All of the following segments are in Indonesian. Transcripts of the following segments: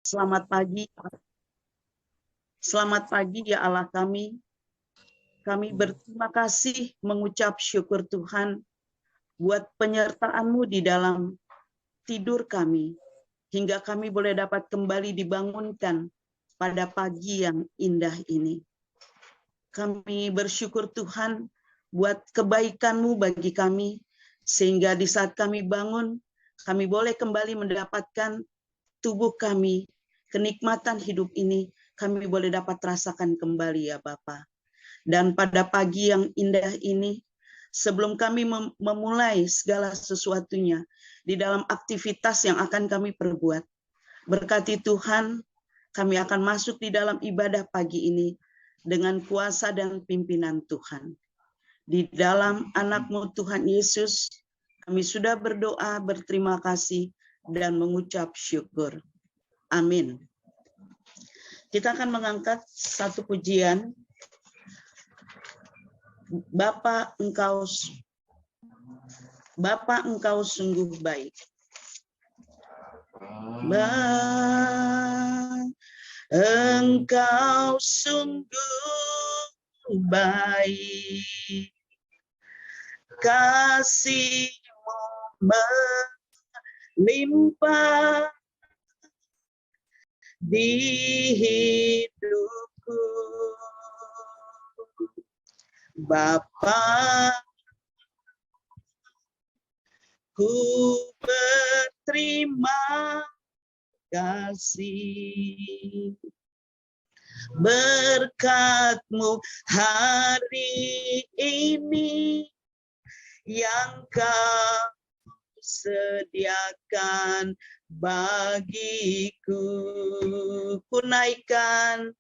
Selamat pagi. Selamat pagi ya Allah kami. Kami berterima kasih mengucap syukur Tuhan buat penyertaan-Mu di dalam tidur kami. Hingga kami boleh dapat kembali dibangunkan pada pagi yang indah ini. Kami bersyukur Tuhan buat kebaikan-Mu bagi kami. Sehingga di saat kami bangun, kami boleh kembali mendapatkan tubuh kami, kenikmatan hidup ini, kami boleh dapat rasakan kembali ya Bapa. Dan pada pagi yang indah ini, sebelum kami memulai segala sesuatunya di dalam aktivitas yang akan kami perbuat, berkati Tuhan, kami akan masuk di dalam ibadah pagi ini dengan kuasa dan pimpinan Tuhan. Di dalam anak-Mu Tuhan Yesus, kami sudah berdoa, berterima kasih, dan mengucap syukur. Amin. Kita akan mengangkat satu pujian. Bapa Engkau sungguh baik. Engkau sungguh baik. Kasih-Mu melimpah di hidupku. Bapa, ku berterima kasih. Berkat-Mu hari ini yang Kau sediakan bagiku. Ku naikkan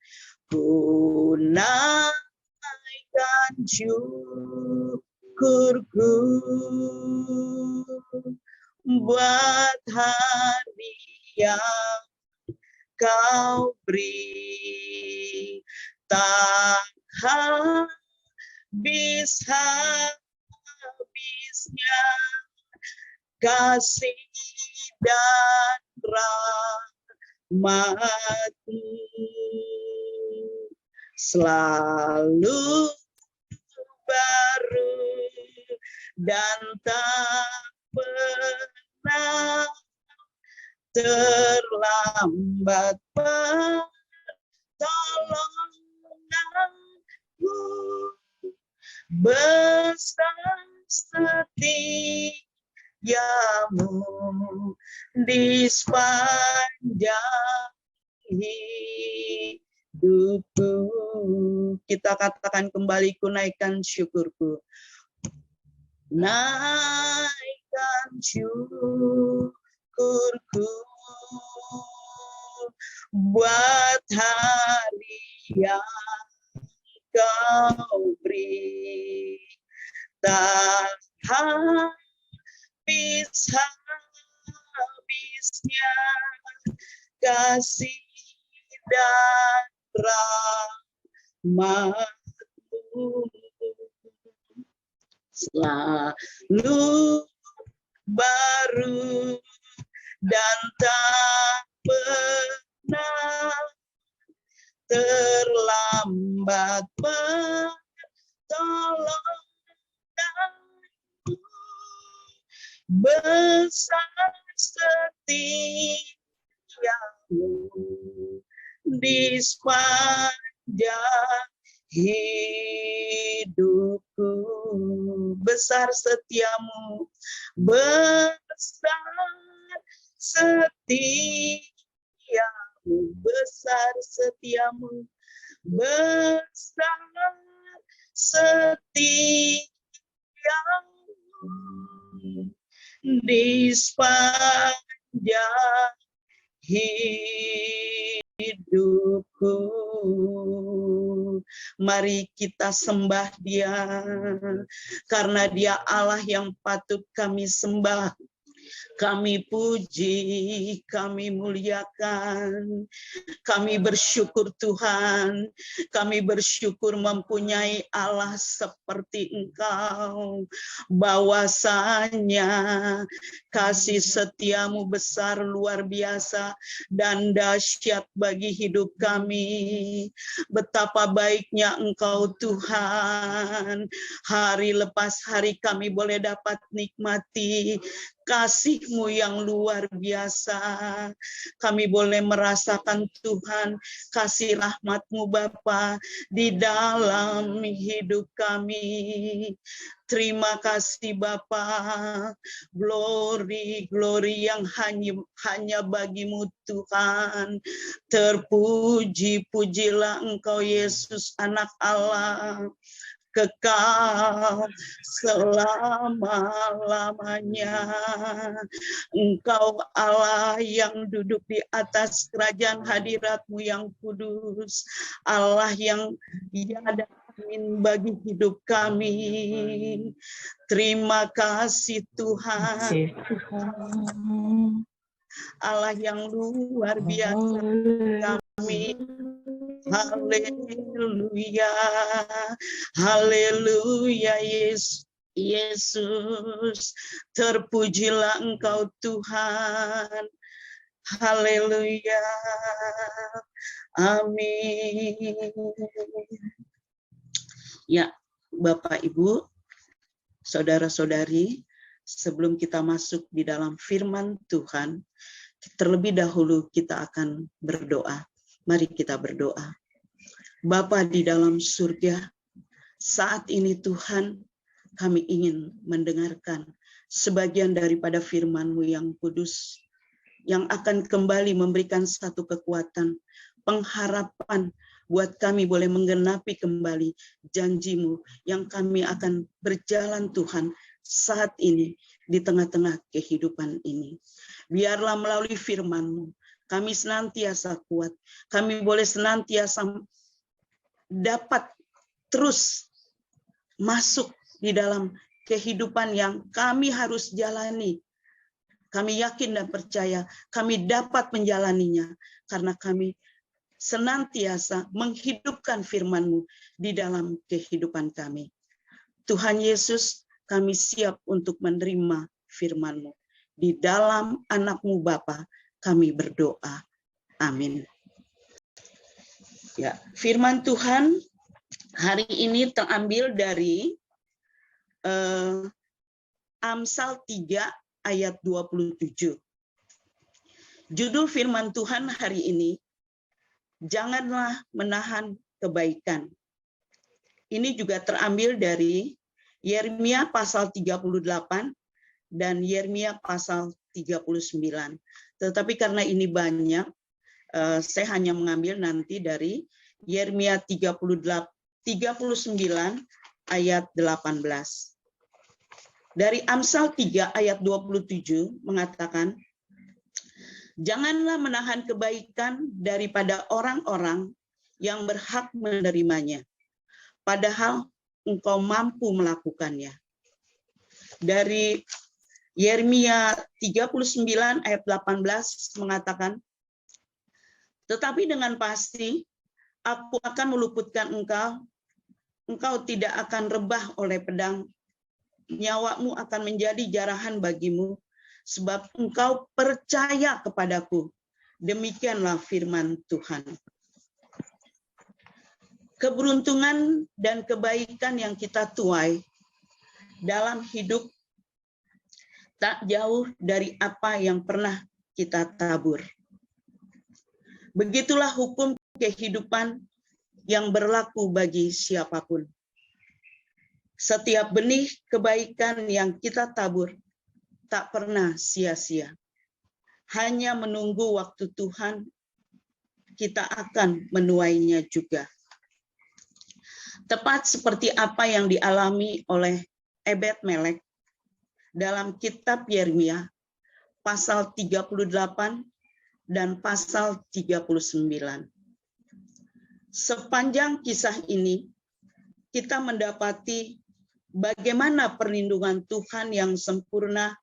syukurku buat hari yang Kau beri. Tak habis-habisnya kasih dan rahmat-Mu selalu baru dan tak pernah terlambat. Pertolongan-Mu besar setia-Mu di sepanjang hidupku. Kita katakan kembali, ku naikkan syukurku. Naikkan syukurku buat hari yang Kau beri. Tak habis-habisnya kasih dan rahmat-Mu selalu baru dan tak pernah terlambat. Pertolongan-Mu besar setia-Mu di sepanjang hidupku. Besar setia-Mu, besar setia-Mu, besar setia-Mu, besar setia-Mu di sepanjang hidupku. Mari kita sembah Dia, karena Dia Allah yang patut kami sembah. Kami puji, kami muliakan, kami bersyukur Tuhan, kami bersyukur mempunyai Allah seperti Engkau, bahwasanya kasih setiamu besar luar biasa dan dahsyat bagi hidup kami. Betapa baiknya Engkau Tuhan, hari lepas hari kami boleh dapat nikmati kasih-Mu yang luar biasa. Kami boleh merasakan Tuhan kasih rahmat-Mu Bapa di dalam hidup kami. Terima kasih Bapa, glory yang hanya bagi-Mu Tuhan. Terpuji-pujilah Engkau Yesus anak Allah, kekal selama-lamanya. Engkau Allah yang duduk di atas kerajaan hadirat-Mu yang kudus, Allah yang tiada amin bagi hidup kami. Terima kasih Tuhan, Allah yang luar biasa kami. Haleluya, haleluya Yesus, terpujilah Engkau Tuhan. Haleluya, amin. Ya, Bapak Ibu, saudara-saudari, sebelum kita masuk di dalam firman Tuhan, terlebih dahulu kita akan berdoa. Mari kita berdoa. Bapa di dalam surga, saat ini Tuhan, kami ingin mendengarkan sebagian daripada firman-Mu yang kudus, yang akan kembali memberikan satu kekuatan, pengharapan buat kami boleh menggenapi kembali janji-Mu yang kami akan berjalan Tuhan saat ini di tengah-tengah kehidupan ini. Biarlah melalui firman-Mu kami senantiasa kuat, kami boleh senantiasa dapat terus masuk di dalam kehidupan yang kami harus jalani. Kami yakin dan percaya kami dapat menjalaninya karena kami senantiasa menghidupkan firman-Mu di dalam kehidupan kami. Tuhan Yesus, kami siap untuk menerima firman-Mu. Di dalam anak-Mu Bapa, kami berdoa. Amin. Ya, firman Tuhan hari ini terambil dari Amsal 3 ayat 27. Judul firman Tuhan hari ini, janganlah menahan kebaikan. Ini juga terambil dari Yeremia pasal 38 dan Yeremia pasal 39. Tetapi karena ini banyak, saya hanya mengambil nanti dari Yeremia 39 ayat 18. Dari Amsal 3 ayat 27 mengatakan, janganlah menahan kebaikan daripada orang-orang yang berhak menerimanya, padahal engkau mampu melakukannya. Dari Yeremia 39 ayat 18 mengatakan, tetapi dengan pasti aku akan meluputkan engkau, engkau tidak akan rebah oleh pedang, nyawamu akan menjadi jarahan bagimu, sebab engkau percaya kepadaku. Demikianlah firman Tuhan. Keberuntungan dan kebaikan yang kita tuai dalam hidup tak jauh dari apa yang pernah kita tabur. Begitulah hukum kehidupan yang berlaku bagi siapapun. Setiap benih kebaikan yang kita tabur tak pernah sia-sia. Hanya menunggu waktu Tuhan, kita akan menuainya juga. Tepat seperti apa yang dialami oleh Ebed-Melek dalam kitab Yeremia pasal 38 dan pasal 39. Sepanjang kisah ini kita mendapati bagaimana perlindungan Tuhan yang sempurna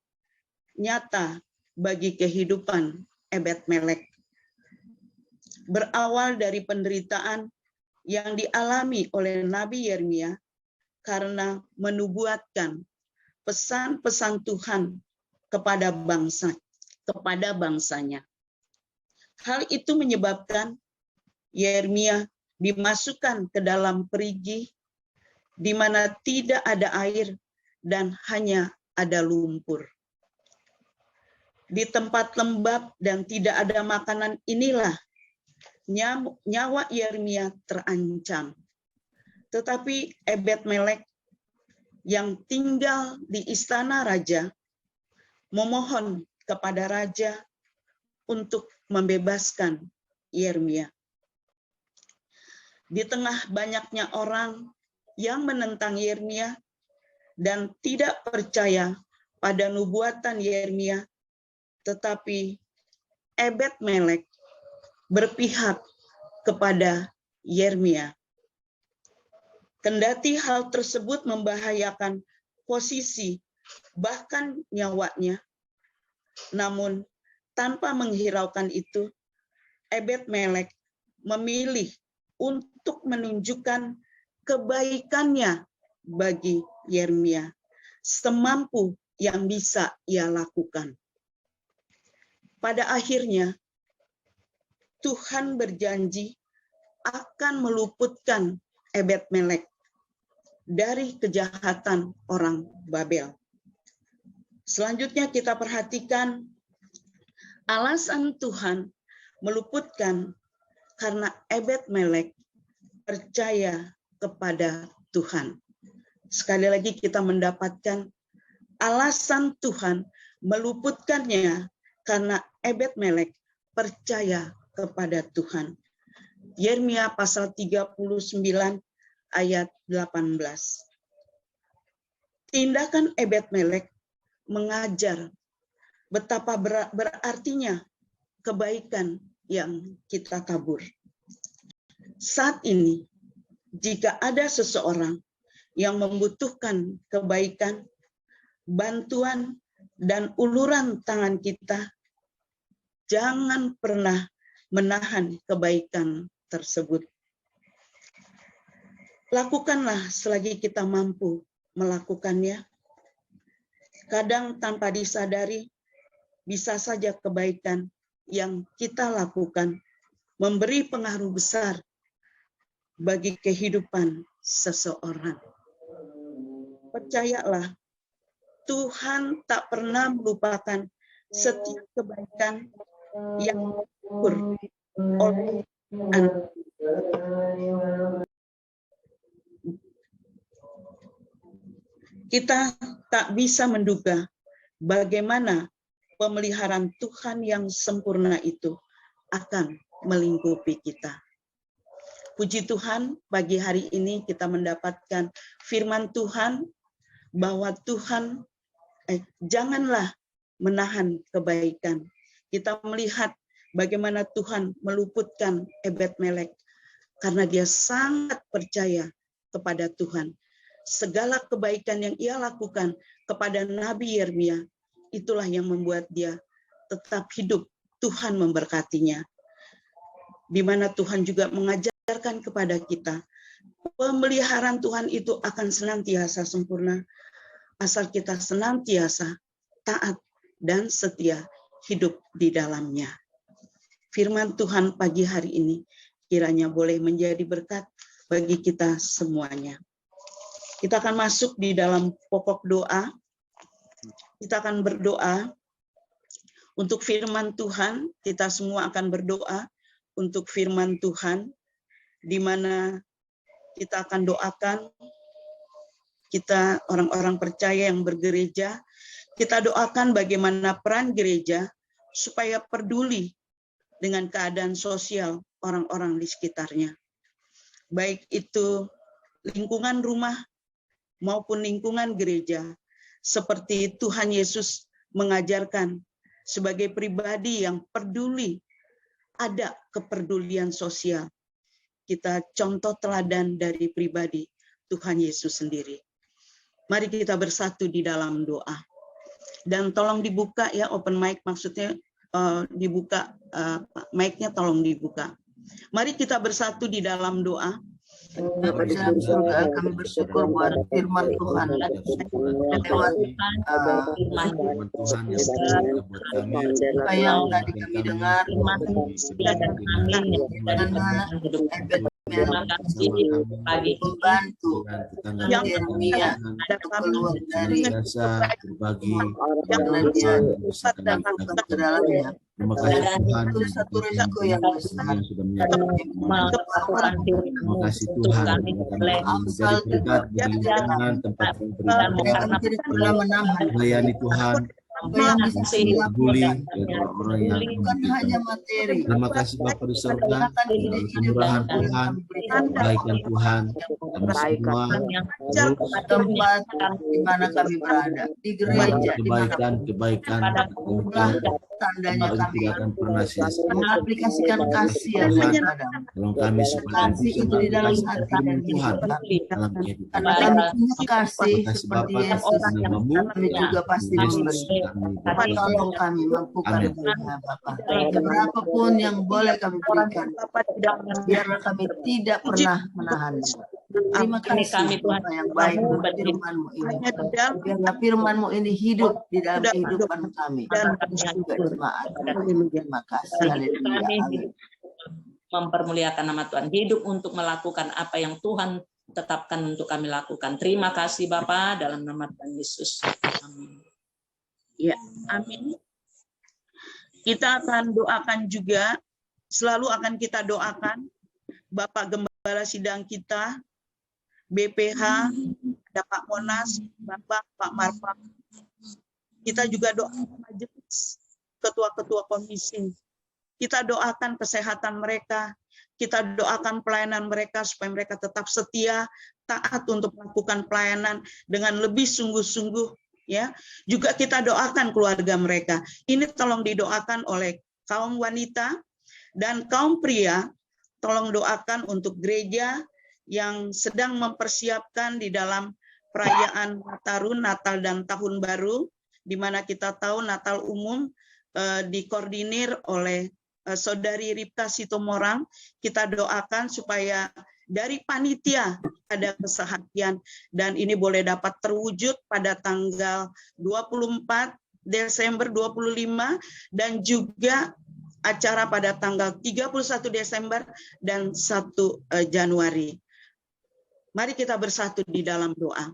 nyata bagi kehidupan Ebed-Melek. Berawal dari penderitaan yang dialami oleh Nabi Yeremia karena menubuatkan pesan-pesan Tuhan kepada bangsanya. Hal itu menyebabkan Yeremia dimasukkan ke dalam perigi di mana tidak ada air dan hanya ada lumpur. Di tempat lembab dan tidak ada makanan inilah nyawa Yeremia terancam. Tetapi Ebed-Melek yang tinggal di istana raja memohon kepada raja untuk membebaskan Yeremia. Di tengah banyaknya orang yang menentang Yeremia dan tidak percaya pada nubuatan Yeremia, tetapi Ebed-Melek berpihak kepada Yeremia. Kendati hal tersebut membahayakan posisi bahkan nyawanya, namun tanpa menghiraukan itu, Ebed-Melek memilih untuk menunjukkan kebaikannya bagi Yeremia semampu yang bisa ia lakukan. Pada akhirnya, Tuhan berjanji akan meluputkan Ebed-Melek dari kejahatan orang Babel. Selanjutnya kita perhatikan alasan Tuhan meluputkan karena Ebed-Melek percaya kepada Tuhan. Sekali lagi kita mendapatkan alasan Tuhan meluputkannya karena Ebed-Melek percaya kepada Tuhan. Yeremia pasal 39 ayat 18. Tindakan Ebed-Melek mengajar betapa berartinya kebaikan yang kita tabur. Saat ini, jika ada seseorang yang membutuhkan kebaikan, bantuan, dan uluran tangan kita, jangan pernah menahan kebaikan tersebut. Lakukanlah selagi kita mampu melakukannya. Kadang tanpa disadari, bisa saja kebaikan yang kita lakukan memberi pengaruh besar bagi kehidupan seseorang. Percayalah, Tuhan tak pernah melupakan setiap kebaikan yang diukur oleh anak. Kita tak bisa menduga bagaimana pemeliharaan Tuhan yang sempurna itu akan melingkupi kita. Puji Tuhan, pagi hari ini kita mendapatkan firman Tuhan bahwa Tuhan janganlah menahan kebaikan. Kita melihat bagaimana Tuhan meluputkan Ebed-Melek karena dia sangat percaya kepada Tuhan. Segala kebaikan yang ia lakukan kepada Nabi Yeremia, itulah yang membuat dia tetap hidup. Tuhan memberkatinya. Di mana Tuhan juga mengajarkan kepada kita, pemeliharaan Tuhan itu akan senantiasa sempurna, asal kita senantiasa taat dan setia hidup di dalamnya. Firman Tuhan pagi hari ini kiranya boleh menjadi berkat bagi kita semuanya. Kita akan masuk di dalam pokok doa. Kita akan berdoa untuk firman Tuhan. Kita semua akan berdoa untuk firman Tuhan, di mana kita akan doakan kita orang-orang percaya yang bergereja. Kita doakan bagaimana peran gereja supaya peduli dengan keadaan sosial orang-orang di sekitarnya. Baik itu lingkungan rumah maupun lingkungan gereja, seperti Tuhan Yesus mengajarkan sebagai pribadi yang peduli, ada kepedulian sosial. Kita contoh teladan dari pribadi Tuhan Yesus sendiri. Mari kita bersatu di dalam doa. Dan tolong dibuka ya open mic, maksudnya dibuka mic-nya, tolong dibuka. Mari kita bersatu di dalam doa. Bapa di surga, kami bersyukur buat firman Tuhan. Lewat firman Tuhan apa yang tadi kami dengar, dan kami terima kasih pagi membantu Yang Yeremia keluar dari berbagi karena dia masuk ke dalamnya. terima kasih Tuhan Itu satu resiko yang besar. yang sudah menyertai. Terima kasih Tuhan kami menjadi berkat bagi lingkungan tempat kami Mereka beribadah, tidak pernah menahan melayani Tuhan, apa yang bisa dilakukan. peduli dengan orang yang Bukan hanya materi. terima kasih Bapa di surga, Akan ide-ide kemurahan dan Tuhan, kami berikan kebaikan Tuhan, kami semua tempat di mana kami berada, di gereja, di mana kebaikan tandanya kami tidak akan pernah sia-sia. mengaplikasikan kasih yang padamu. Tolong kami supaya Kasih itu di dalam hati dan Tuhan kami. dalam kehidupan. Karena kami punya kasih Terima kasih seperti Bapa, Yesus, namamu, kami juga pasti Yesus, memberi. kami Tolong kami mampukan Amin. dunia Bapa. Berapapun yang boleh kami berikan, biarlah kami tidak pernah menahannya. Terima kasih Bapa yang baik buat firman-Mu ini. Biarlah firman-Mu ini hidup di dalam kehidupan kami dan juga jemaat. Terima kasih. Haleluya. Amin. mempermuliakan nama Tuhan, hidup untuk melakukan apa yang Tuhan tetapkan untuk kami lakukan. Terima kasih Bapa, dalam nama Tuhan Yesus. Amin. Ya, amin. Kita akan doakan juga, selalu akan kita doakan Bapak Gembala Sidang kita, BPH, ada Pak Monas, Bapak, Pak Marpa. Kita juga doakan majelis, ketua-ketua komisi. Kita doakan kesehatan mereka, kita doakan pelayanan mereka supaya mereka tetap setia, taat untuk melakukan pelayanan dengan lebih sungguh-sungguh, ya. Juga kita doakan keluarga mereka. Ini tolong didoakan oleh kaum wanita dan kaum pria. Tolong doakan untuk gereja yang sedang mempersiapkan di dalam perayaan Nataru, Natal dan Tahun Baru, di mana kita tahu Natal umum dikoordinir oleh Saudari Ripta Sitomorang. Kita doakan supaya dari panitia ada kesehatan dan ini boleh dapat terwujud pada tanggal 24 Desember 25 dan juga acara pada tanggal 31 Desember dan 1 Januari. Mari kita bersatu di dalam doa.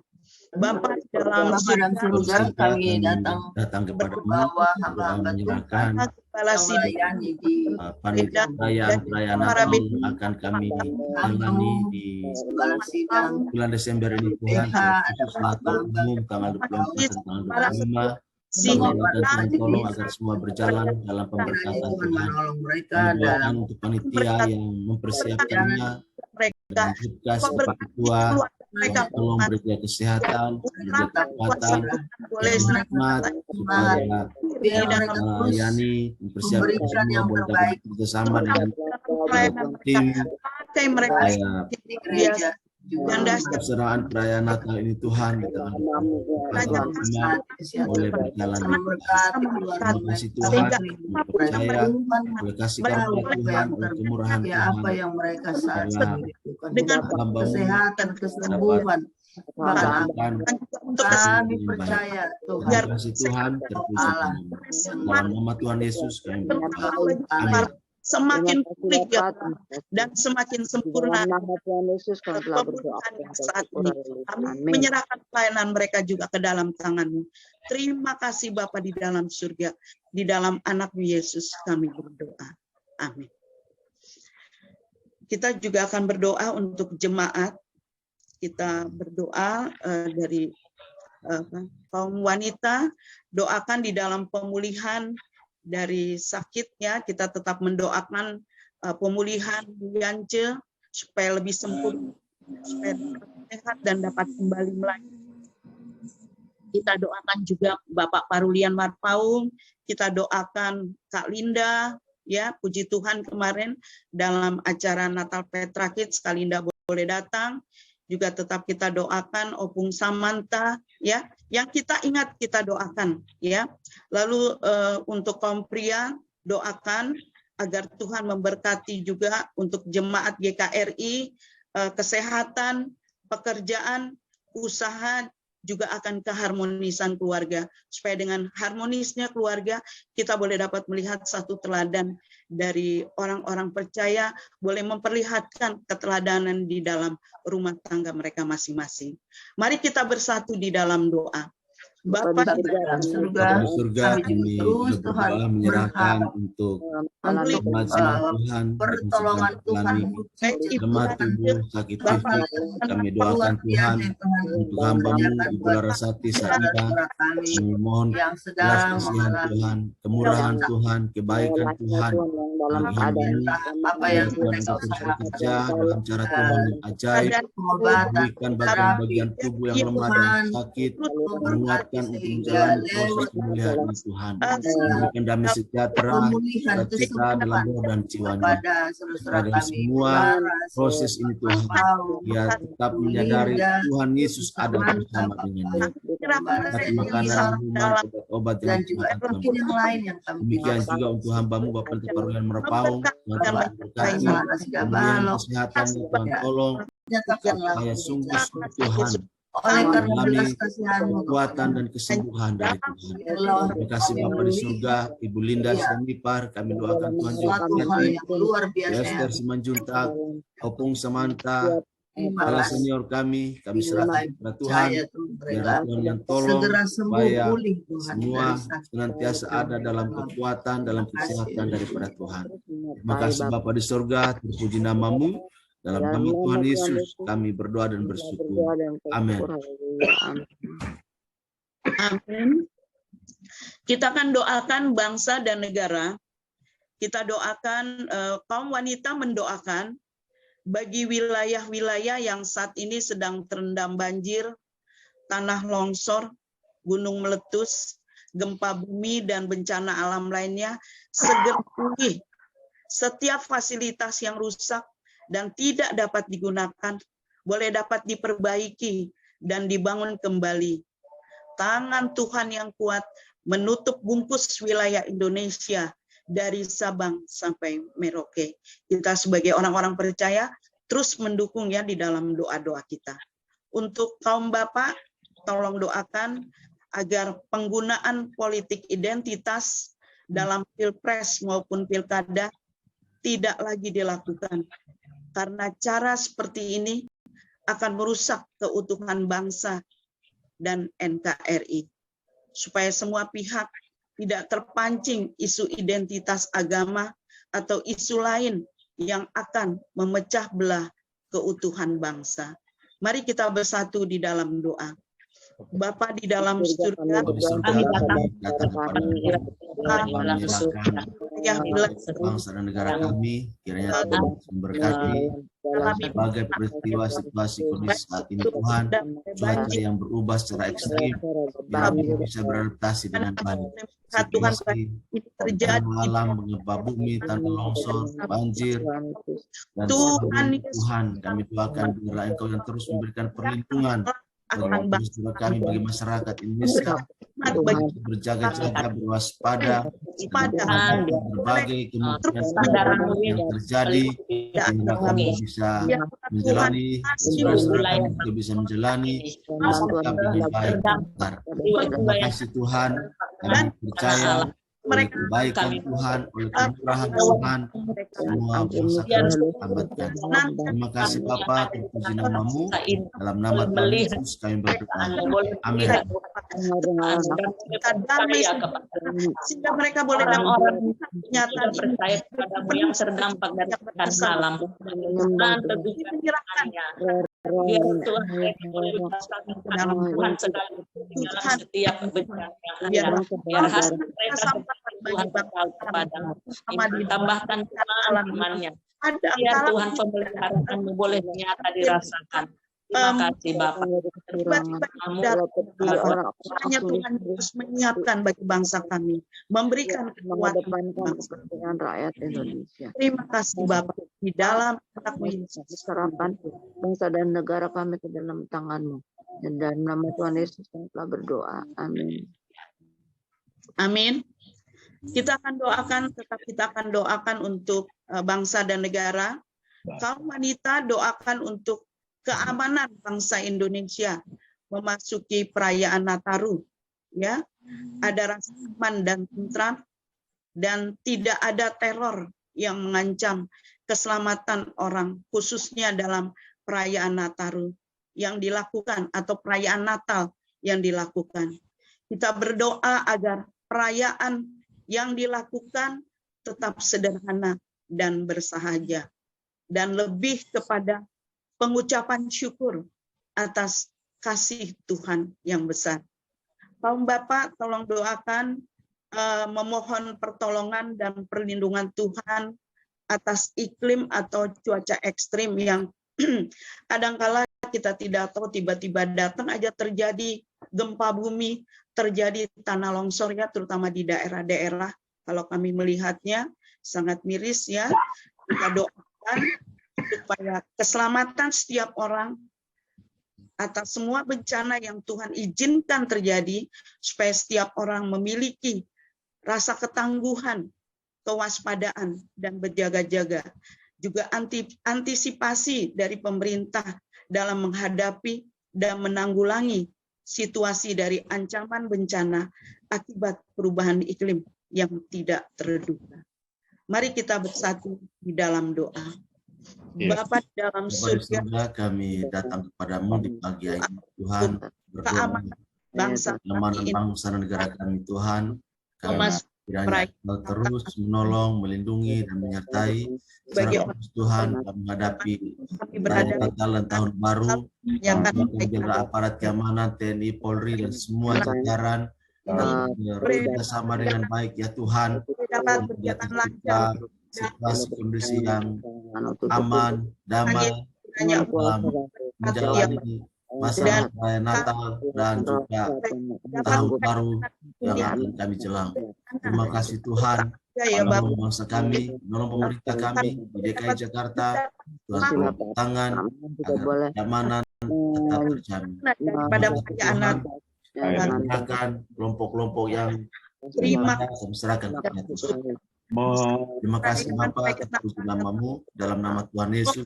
Bapa dalam surga, kami datang kepada bawah hamba-hamba menyerahkan kepala sidang melayani di perayaan akan kami jalani di kepala sidang bulan Desember ini Tuhan, umum tanggal 24 dan tanggal 25. Tolong agar semua berjalan dalam pemberkatan Tuhan. Doakan untuk panitia yang mempersiapkannya dan juga sepak tua. Tolong beri kesehatan, beri kekuatan, nikmat, supaya melayani, mempersiapkan semua boleh dapat bekerjasama dengan tim, supaya keseraan perayaan Natal ini Tuhan di tangan boleh berjalan. Terima kasih Tuhan, percaya boleh kasih karunia Tuhan, oleh kemurahan Tuhan, apa yang mereka saat dengan kesehatan, kesembuhan. Kami percaya Tuhan. Terima kasih Tuhan, terpuji dalam nama Tuhan Yesus kami berdoa. Amin. Semakin pulih ya dan semakin sempurna Tuhan Yesus kami telah berdoa saat ini. Kami menyerahkan pelayanan mereka juga ke dalam tangan-Mu. Terima kasih Bapa di dalam surga, di dalam anak-Mu Yesus kami berdoa. Amin. Kita juga akan berdoa untuk jemaat. Kita berdoa dari kaum wanita, doakan di dalam pemulihan dari sakitnya, kita tetap mendoakan pemulihan Yance supaya lebih sempurna, supaya sehat dan dapat kembali melayani. Kita doakan juga Bapak Parulian Marpaung, kita doakan Kak Linda, ya puji Tuhan kemarin dalam acara Natal Petra Kids Kak Linda boleh datang. Juga tetap kita doakan Opung Samanta, ya yang kita ingat kita doakan ya. Lalu untuk kaum pria doakan agar Tuhan memberkati juga untuk jemaat GKRI, kesehatan, pekerjaan, usaha, juga akan keharmonisan keluarga. Supaya dengan harmonisnya keluarga, kita boleh dapat melihat satu teladan dari orang-orang percaya, boleh memperlihatkan keteladanan di dalam rumah tangga mereka masing-masing. Mari kita bersatu di dalam doa. Bapa di surga, kami berdoa menyerahkan untuk Tuhan, pertolongan Tuhan, lemah tubuh, sakit fisik, kami doakan Tuhan untuk hamba-Mu Ibu Larasati Saida, kami mohon belas kasihan Tuhan, kemurahan Tuhan, kebaikan Tuhan, bagi hamba-Mu, apa yang Tuhan untuk terus bekerja dalam cara Tuhan yang ajaib, memberikan bagian-bagian tubuh yang lemah dan sakit, menguatkan untuk menjalani proses pemulihan ini Tuhan, memberikan damai sejahtera, sukacita dalam roh dan jiwanya. Pada semua proses ini Tuhan, dia tetap menyadari Tuhan Yesus ada bersama dengannya. Makanan, minuman, obat dan juga mungkin yang lain yang kami demikian juga untuk hamba-Mu Bapak Perluan Merapaung, Tuhan berkati, kemudian kesehatan Tuhan tolong, supaya sungguh Tuhan oleh karena belas kasihan-Mu, kekuatan dan kesembuhan dari Tuhan. Terima kasih Bapa di surga, Ibu Linda Senipar, kami doakan Tuhan juga luar biasa. Esther Simanjuntak, Opung Samanta, para senior kami serahkan kepada Tuhan, biar Tuhan yang tolong supaya semua senantiasa ada dalam kekuatan, dalam kesehatan daripada Tuhan. Terima kasih Bapa di surga, terpuji nama-Mu. Dalam nama Tuhan Yesus kami berdoa dan bersyukur. Amin. Amin. Kita akan doakan bangsa dan negara. Kita doakan, kaum wanita mendoakan bagi wilayah-wilayah yang saat ini sedang terendam banjir, tanah longsor, gunung meletus, gempa bumi, dan bencana alam lainnya, segera pulih. Setiap fasilitas yang rusak dan tidak dapat digunakan, boleh dapat diperbaiki dan dibangun kembali. Tangan Tuhan yang kuat menutup bungkus wilayah Indonesia dari Sabang sampai Merauke. Kita sebagai orang-orang percaya terus mendukung ya di dalam doa-doa kita. Untuk kaum bapak, tolong doakan agar penggunaan politik identitas dalam pilpres maupun pilkada tidak lagi dilakukan. Karena cara seperti ini akan merusak keutuhan bangsa dan NKRI. Supaya semua pihak tidak terpancing isu identitas agama atau isu lain yang akan memecah belah keutuhan bangsa. Mari kita bersatu di dalam doa. Bapa di dalam surga, kami bangsa dan negara kami, kiranya Tuhan memberkati berbagai peristiwa situasi kondisi saat ini Tuhan, cuaca yang berubah secara ekstrim, biar kami bisa beradaptasi dengan baik. Situasi terjadi alam, gempa bumi, tanah longsor, banjir, dan Tuhan kami doakan biarlah Engkau yang terus memberikan perlindungan bagi kami, bagi masyarakat Indonesia, berjaga-jaga, berwaspada berbagai kemungkinan yang terjadi, sehingga kami bisa menjalani, bisa menjalani dengan baik. Terima kasih Tuhan, kami percaya oleh kebaikan Tuhan, oleh kemurahan Tuhan, semua bangsa kami selamatkan. Terima kasih Bapa, terpuji nama-Mu, dalam nama Tuhan Yesus kami berdoa. Amin. Sehingga mereka boleh orang nyata percaya kepadamu yang terdampak dari alam dan menyerahkannya. Biar Tuhan melepaskan Tuhan segala dalam setiap bencana yang ada. Biar hasil mereka Tuhan bakal kepada tambahkan iman-imannya. Biar Tuhan pemeliharaanmu boleh nyata dirasakan. Terima kasih Bapak. Hanya Tuhan terus menyiapkan bagi bangsa kami, memberikan kekuatan kepentingan rakyat Indonesia. Terima kasih Bapak di dalam serahkan bangsa dan negara kami ke dalam tangan-Mu. Dan dalam nama Tuhan Yesus kami telah berdoa. Amin. Amin. Kita akan doakan, tetap kita akan doakan untuk bangsa dan negara. Kaum wanita doakan untuk keamanan bangsa Indonesia memasuki perayaan Nataru. Ya, ada rasa aman dan tentram dan tidak ada teror yang mengancam keselamatan orang, khususnya dalam perayaan Nataru yang dilakukan atau perayaan Natal yang dilakukan. Kita berdoa agar perayaan yang dilakukan tetap sederhana dan bersahaja dan lebih kepada pengucapan syukur atas kasih Tuhan yang besar. Kaum Bapak, tolong doakan, memohon pertolongan dan perlindungan Tuhan atas iklim atau cuaca ekstrim yang kadangkala kita tidak tahu, tiba-tiba datang aja terjadi gempa bumi, terjadi tanah longsor ya, terutama di daerah-daerah. Kalau kami melihatnya sangat miris ya. Kita doakan supaya keselamatan setiap orang atas semua bencana yang Tuhan izinkan terjadi, supaya setiap orang memiliki rasa ketangguhan, kewaspadaan, dan berjaga-jaga. Juga antisipasi dari pemerintah dalam menghadapi dan menanggulangi situasi dari ancaman bencana akibat perubahan iklim yang tidak terduga. Mari kita bersatu di dalam doa. Bapa di dalam surga, kami datang kepadamu di pagi hari ini, Tuhan, berdoa keamanan bangsa keamanan bangsa dan negara kami, Tuhan. Kami kiranya Engkau terus menolong, melindungi, dan menyertai secara khusus Tuhan dalam menghadapi perayaan Natal dan Tahun Baru. Kami jaga aparat keamanan, TNI, Polri, dan semua jajaran bekerjasama dengan baik ya Tuhan, untuk kita situasi kondisi yang aman, damai, menjalani masa perayaan Natal dan juga Tahun Baru yang akan kami jelang. Terima kasih Tuhan, menolong bangsa kami, menolong pemerintah kami di DKI Jakarta, Tuhan tangan agar keamanan tetap terjamin. Tuhan, menggunakan kelompok-kelompok yang serahkan kepada Tuhan. Terima kasih Bapa, terpuji namamu, dalam nama Tuhan Yesus.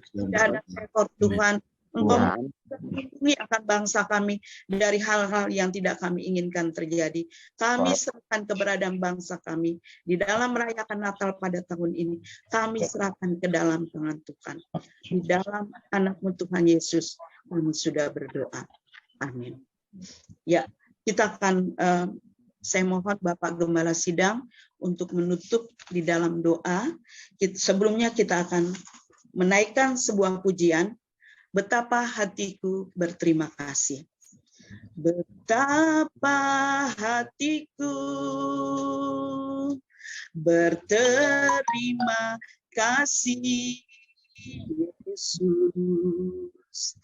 Tuhan, Engkau melindungi akan bangsa kami dari hal-hal yang tidak kami inginkan terjadi. Kami serahkan keberadaan bangsa kami di dalam merayakan Natal pada tahun ini. Kami serahkan ke dalam tangan Tuhan. Di dalam anak-Mu Tuhan Yesus, kami sudah berdoa. Amin. Ya, kita akan saya mohon Bapak Gembala Sidang untuk menutup di dalam doa. Sebelumnya kita akan menaikkan sebuah pujian. Betapa hatiku berterima kasih. Betapa hatiku berterima kasih, Yesus.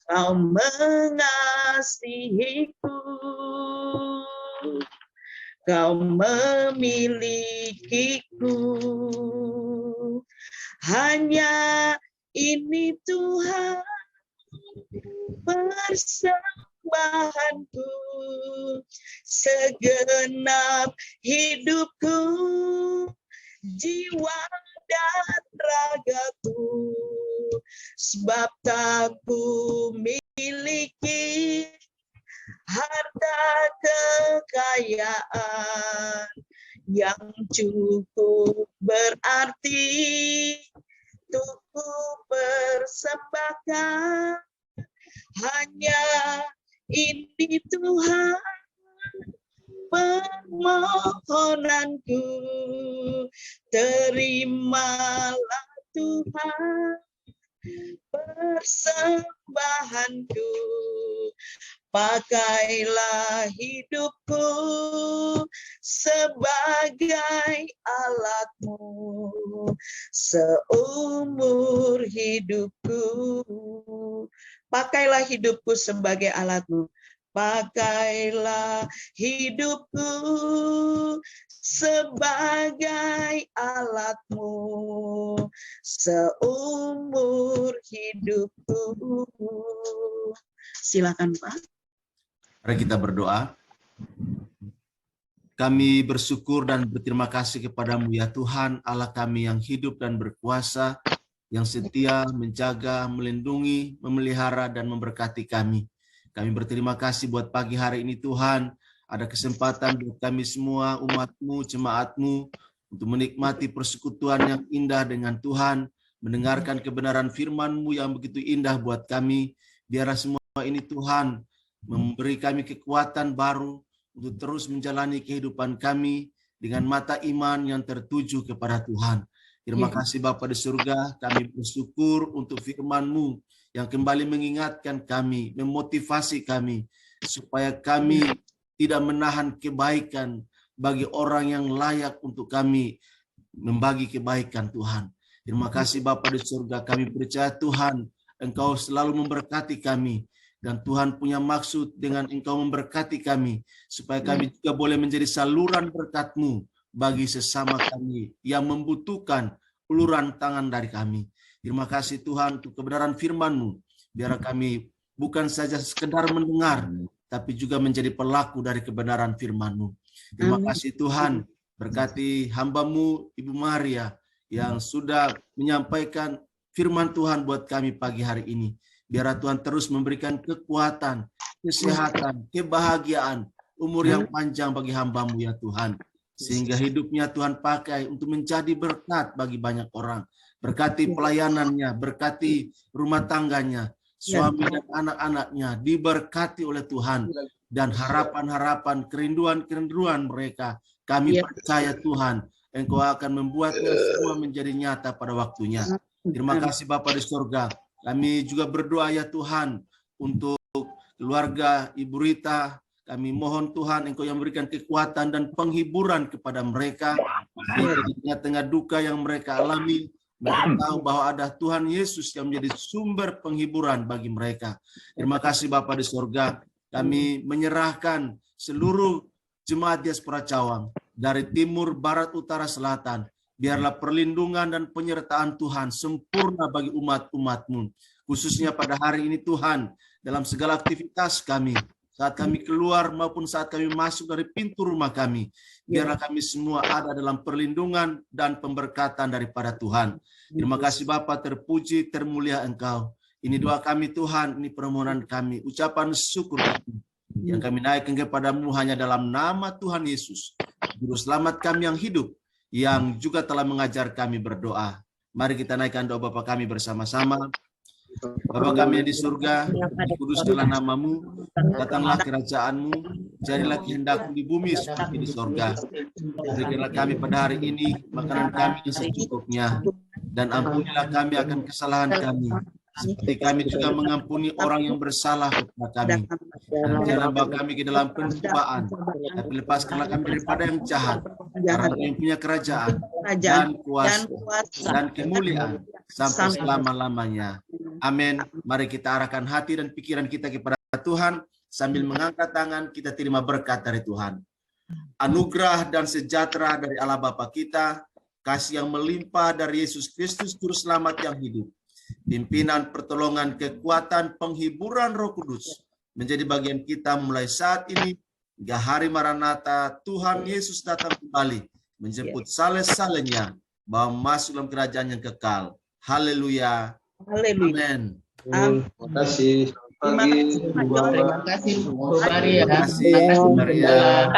Kau mengasihiku, Kau memilikiku. Hanya ini Tuhan persembahanku, segenap hidupku, jiwa dan ragaku, sebab tak ku miliki harta kekayaan yang cukup berarti untuk ku persembahkan. Hanya ini Tuhan permohonanku, terimalah Tuhan persembahanku. Pakailah hidupku sebagai alat-Mu seumur hidupku. Pakailah hidupku sebagai alat-Mu. Pakailah hidupku sebagai alat-Mu seumur hidupku. Silakan Pak. Mari kita berdoa. Kami bersyukur dan berterima kasih kepadamu ya Tuhan, Allah kami yang hidup dan berkuasa, yang setia, menjaga, melindungi, memelihara, dan memberkati kami. Kami berterima kasih buat pagi hari ini Tuhan, ada kesempatan buat kami semua, umat-Mu, jemaat-Mu, untuk menikmati persekutuan yang indah dengan Tuhan, mendengarkan kebenaran firman-Mu yang begitu indah buat kami. Biarlah semua ini Tuhan memberi kami kekuatan baru, untuk terus menjalani kehidupan kami dengan mata iman yang tertuju kepada Tuhan. Terima kasih Bapa di surga, kami bersyukur untuk firman-Mu yang kembali mengingatkan kami, memotivasi kami, supaya kami tidak menahan kebaikan bagi orang yang layak untuk kami membagi kebaikan Tuhan. Terima kasih Bapa di surga, kami percaya Tuhan, Engkau selalu memberkati kami. Dan Tuhan punya maksud dengan Engkau memberkati kami, supaya kami juga boleh menjadi saluran berkat-Mu bagi sesama kami yang membutuhkan uluran tangan dari kami. Terima kasih Tuhan untuk kebenaran firman-Mu. Biar kami bukan saja sekedar mendengar, tapi juga menjadi pelaku dari kebenaran firman-Mu. Terima kasih Tuhan, berkati hamba-Mu Ibu Maria yang sudah menyampaikan firman Tuhan buat kami pagi hari ini. Biar Tuhan terus memberikan kekuatan, kesehatan, kebahagiaan, umur yang panjang bagi hamba-Mu ya Tuhan. Sehingga hidupnya Tuhan pakai untuk menjadi berkat bagi banyak orang. Berkati pelayanannya, berkati rumah tangganya, suami dan anak-anaknya, diberkati oleh Tuhan. Dan harapan-harapan, kerinduan-kerinduan mereka, kami percaya Tuhan, Engkau akan membuatnya semua menjadi nyata pada waktunya. Terima kasih Bapa di surga. Kami juga berdoa ya Tuhan untuk keluarga Ibu Rita. Kami mohon Tuhan Engkau yang memberikan kekuatan dan penghiburan kepada mereka. Di tengah-tengah duka yang mereka alami, mereka tahu bahwa ada Tuhan Yesus yang menjadi sumber penghiburan bagi mereka. Terima kasih Bapa di surga. Kami menyerahkan seluruh jemaat diaspora Cawang dari timur, barat, utara, selatan. Biarlah perlindungan dan penyertaan Tuhan sempurna bagi umat-umat-Mu. Khususnya pada hari ini Tuhan, dalam segala aktivitas kami, saat kami keluar maupun saat kami masuk dari pintu rumah kami, biarlah kami semua ada dalam perlindungan dan pemberkatan daripada Tuhan. Terima kasih Bapa, terpuji, termulia Engkau. Ini doa kami Tuhan, ini permohonan kami, ucapan syukur kami, yang kami naikkan kepadamu hanya dalam nama Tuhan Yesus, Juru Selamat kami yang hidup, yang juga telah mengajar kami berdoa. Mari kita naikkan doa Bapa kami bersama-sama. Bapa kami yang di surga, dikuduskanlah nama-Mu, datanglah kerajaan-Mu, jadilah kehendak-Mu di bumi seperti di surga. Berikanlah kami pada hari ini makanan kami yang secukupnya, dan ampunilah kami akan kesalahan kami, seperti kami juga mengampuni orang yang bersalah kepada kami. Dan jangan bawa kami ke dalam pencobaan, tapi lepaskanlah kami daripada yang jahat. Karena yang punya kerajaan dan kuasa dan kemuliaan sampai selama-lamanya. Amin. Mari kita arahkan hati dan pikiran kita kepada Tuhan sambil mengangkat tangan, kita terima berkat dari Tuhan. Anugerah dan sejahtera dari Allah Bapa kita, kasih yang melimpah dari Yesus Kristus Juru Selamat yang hidup, pimpinan, pertolongan, kekuatan, penghiburan Roh Kudus menjadi bagian kita mulai saat ini hingga hari Maranatha. Tuhan Yesus datang kembali menjemput saleh-salehnya bahwa masuk dalam kerajaan yang kekal. Haleluya. Amin. Terima kasih. Terima kasih Bu Maria. Terima kasih Bu Maria.